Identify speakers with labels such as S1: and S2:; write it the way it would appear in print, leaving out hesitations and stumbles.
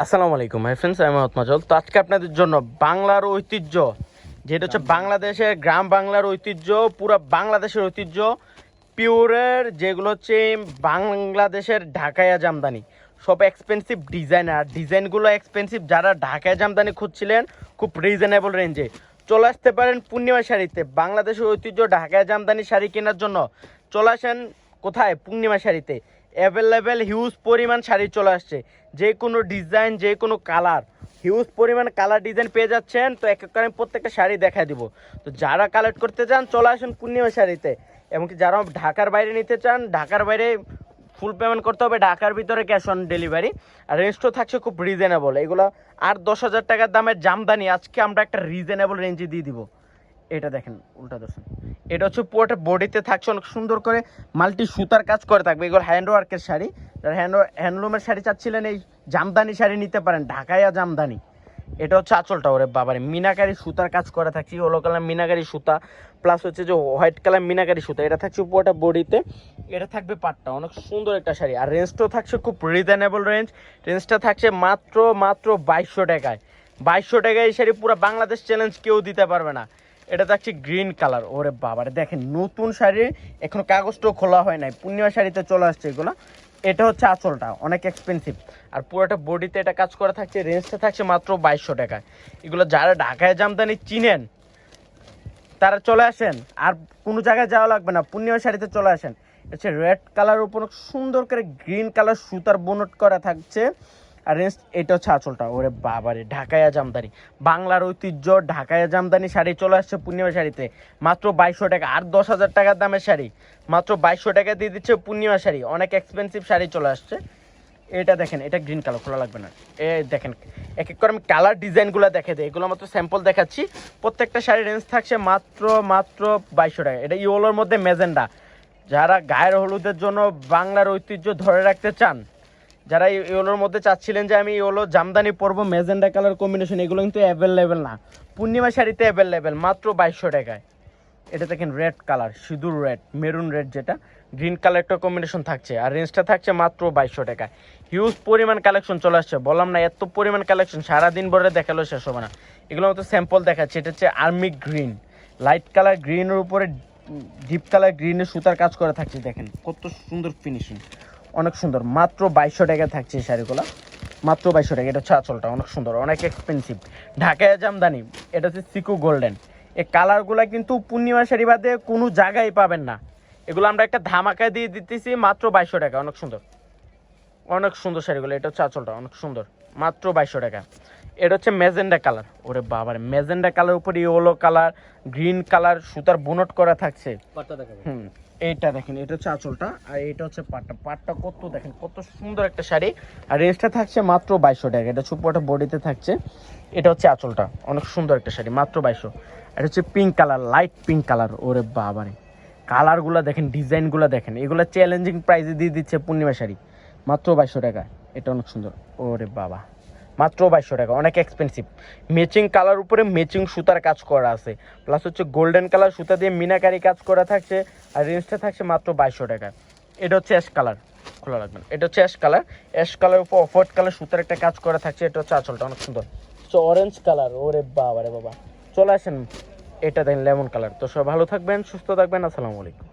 S1: আসসালামু আলাইকুম my friends, আমি মোহাম্মদ মাজল। তো আজকে আপনাদের জন্য বাংলার ঐতিহ্য, যেটা হচ্ছে বাংলাদেশের গ্রাম বাংলার ঐতিহ্য, পুরো বাংলাদেশের ঐতিহ্য, পিওরের যেগুলো হচ্ছে বাংলাদেশের ঢাকাইয়া জামদানি, সব এক্সপেন্সিভ ডিজাইন। আর ডিজাইনগুলো এক্সপেন্সিভ। যারা ঢাকাইয়া জামদানি খুঁজছিলেন খুব রিজনেবল রেঞ্জে, চলে আসতে পারেন পূর্ণিমা শাড়িতে। বাংলাদেশের ঐতিহ্য ঢাকাইয়া জামদানি শাড়ি কেনার জন্য চলে আসেন কোথায়? পূর্ণিমা শাড়িতে। অ্যাভেলেবেল হিউজ পরিমাণ শাড়ি চলে আসছে, যে কোনো ডিজাইন, যে কোনো কালার, হিউজ পরিমাণ কালার ডিজাইন পেয়ে যাচ্ছেন। তো এক এক করে আমি প্রত্যেকটা শাড়ি দেখায় দিব। তো যারা কালেক্ট করতে চান চলে আসুন পূর্ণিমা শাড়িতে। এমনকি যারা ঢাকার বাইরে নিতে চান, ঢাকার বাইরে ফুল পেমেন্ট করতে হবে, ঢাকার ভিতরে ক্যাশ অন ডেলিভারি। আর রেঞ্জটাও থাকছে খুব রিজনেবল। এগুলো 8-10 হাজার টাকার দামের জামদানি আজকে আমরা একটা রিজনেবল রেঞ্জে দিয়ে দিব। এটা দেখেন, উল্টা দর্শন, এটা হচ্ছে পুরোটা বডিতে থাকছে অনেক সুন্দর করে মাল্টি সুতার কাজ করে থাকবে। এগুলো হ্যান্ড ওয়ার্কের শাড়ি। যারা হ্যান্ডলুমের শাড়ি চাচ্ছিলেন, এই জামদানি শাড়ি নিতে পারেন, ঢাকাইয়া জামদানি। এটা হচ্ছে আঁচলটা, ওরে বাবারে মিনাকারি সুতার কাজ করা থাকছে, ইয়েলো কালার মিনাকারি সুতা, প্লাস হচ্ছে যে হোয়াইট কালার মিনাকারি সুতা। এটা থাকছে পুরোটা বডিতে, এটা থাকবে পাটটা। অনেক সুন্দর একটা শাড়ি। আর রেঞ্জটাও থাকছে খুব রিজনেবল রেঞ্জ। রেঞ্জটা থাকছে মাত্র 2200 টাকায়। 2200 টাকায় এই শাড়ি পুরো বাংলাদেশ চ্যালেঞ্জ কেউ দিতে পারবে না। এটা থাকছে গ্রিন কালার। ওরে বাবারে দেখেন, নতুন শাড়ি, এখনো কাগজটাও খোলা হয় নাই, পূর্ণিমা শাড়িতে চলে আসছে এগুলো। এটা হচ্ছে আঁচলটা, অনেক এক্সপেন্সিভ। আর পুরোটা বডিতে এটা কাজ করা থাকছে। রেঞ্জটা থাকছে মাত্র 2200 টাকায়। এগুলো যারা ঢাকায় জামদানি চিনেন তারা চলে আসেন, আর কোনো জায়গায় যাওয়া লাগবে না, পূর্ণিমা শাড়িতে চলে আসেন। হচ্ছে রেড কালার উপর সুন্দর করে গ্রিন কালার সুতার বোনট করা থাকছে। আর রেঞ্জ এটা হচ্ছে আঁচলটা। ওরে বাবারে ঢাকাইয়া জামদানি, বাংলার ঐতিহ্য ঢাকাইয়া জামদানি শাড়ি চলে আসছে পূর্ণিমা শাড়িতে মাত্র 2200 টাকা। আর 10 হাজার টাকার দামের শাড়ি মাত্র 2200 টাকা দিয়ে দিচ্ছে পূর্ণিমা শাড়ি। অনেক এক্সপেন্সিভ শাড়ি চলে আসছে। এটা দেখেন, এটা গ্রিন কালার, খোলা লাগবে না। দেখেন, এক এক করে আমি কালার ডিজাইনগুলো দেখে দিই। এগুলো মাত্র স্যাম্পল দেখাচ্ছি। প্রত্যেকটা শাড়ির রেঞ্জ থাকছে মাত্র 2200 টাকা। এটা ইয়েলোর মধ্যে মেজেন্ডা। যারা গায়ের হলুদের জন্য বাংলার ঐতিহ্য ধরে রাখতে চান, যারা ইয়েলোর মধ্যে চাচ্ছিলেন যে আমি ইয়েলো জামদানি পরবো, মেজেন্ডা কালার কম্বিনেশন, এগুলো কিন্তু অ্যাভেলেবেল না, পূর্ণিমা শাড়িতে অ্যাভেলেবেল মাত্র 2200 টাকায়। এটা দেখেন রেড কালার, সিঁদুর রেড, মেরুন রেড, যেটা গ্রিন কালার একটা কম্বিনেশন থাকছে। আর রেঞ্জটা থাকছে মাত্র 2200 টাকায়। হিউজ পরিমাণ কালেকশন চলে আসছে, বললাম না এত পরিমাণ কালেকশন সারাদিন ভরে দেখালো শেষ হবে না। এগুলো মতো স্যাম্পল দেখাচ্ছে। এটা হচ্ছে আর্মি গ্রিন, লাইট কালার গ্রিনের উপরে ডিপ কালার গ্রিনের সুতার কাজ করা থাকছে। দেখেন কত সুন্দর ফিনিশিং, অনেক সুন্দর। মাত্র 2200 টাকা থাকছে এই শাড়িগুলো, মাত্র 2200 টাকা। এটা হচ্ছে আঁচলটা, অনেক সুন্দর, অনেক এক্সপেন্সিভ। ঢাকায় জামদানি, এটা হচ্ছে সিকু গোল্ডেন। এই কালারগুলো কিন্তু পূর্ণিমা শাড়ি বাদে কোনো জায়গায় পাবেন না। এগুলো আমরা একটা ধামাকায় দিয়ে দিতেছি মাত্র 2200 টাকা। অনেক সুন্দর, অনেক সুন্দর শাড়িগুলো। এটা হচ্ছে আঁচলটা, অনেক সুন্দর, মাত্র 2200 টাকা। এটা হচ্ছে মেজেন্ডা কালার। ওরে বাবারে, মেজেন্ডা কালার উপরে ইয়েলো কালার, গ্রিন কালার সুতার বুনট করা থাকছে। এইটা দেখেন, এটা হচ্ছে আঁচলটা। আর এটা হচ্ছে পাটটা। পাটটা কত দেখেন, কত সুন্দর একটা শাড়ি। আর রেঞ্জটা থাকছে মাত্র 2200 টাকা। এটা ছোট্ট বডিতে থাকছে। এটা হচ্ছে আঁচলটা, অনেক সুন্দর একটা শাড়ি, মাত্র 2200। এটা হচ্ছে pink colour, light pink colour. ওরে বাবারে, কালারগুলো দেখেন, ডিজাইনগুলো দেখেন। এগুলো চ্যালেঞ্জিং প্রাইসে দিয়ে দিচ্ছে পূর্ণিমা শাড়ি মাত্র 2200 টাকা। এটা অনেক সুন্দর। ওরে বাবা, মাত্র 2200 টাকা, অনেক এক্সপেন্সিভ। ম্যাচিং কালার উপরে ম্যাচিং সুতার কাজ করা আছে, প্লাস হচ্ছে গোল্ডেন কালার সুতা দিয়ে মিনাকারি কাজ করা থাকছে। আর রেঞ্জটা থাকছে মাত্র 2200 টাকা। এটা হচ্ছে অ্যাশ কালার, খোলা রাখবেন। এটা হচ্ছে অ্যাশ কালার, অ্যাশ কালার উপর অফ হোয়াইট কালার সুতার একটা কাজ করা থাকছে। এটা হচ্ছে আঁচলটা, অনেক সুন্দর। হচ্ছে অরেঞ্জ কালার। ওরে বাবা রে বাবা, চলে আসেন। এটা দেখেন লেমন কালার। তো সব ভালো থাকবেন, সুস্থ থাকবেন। আসসালামু আলাইকুম।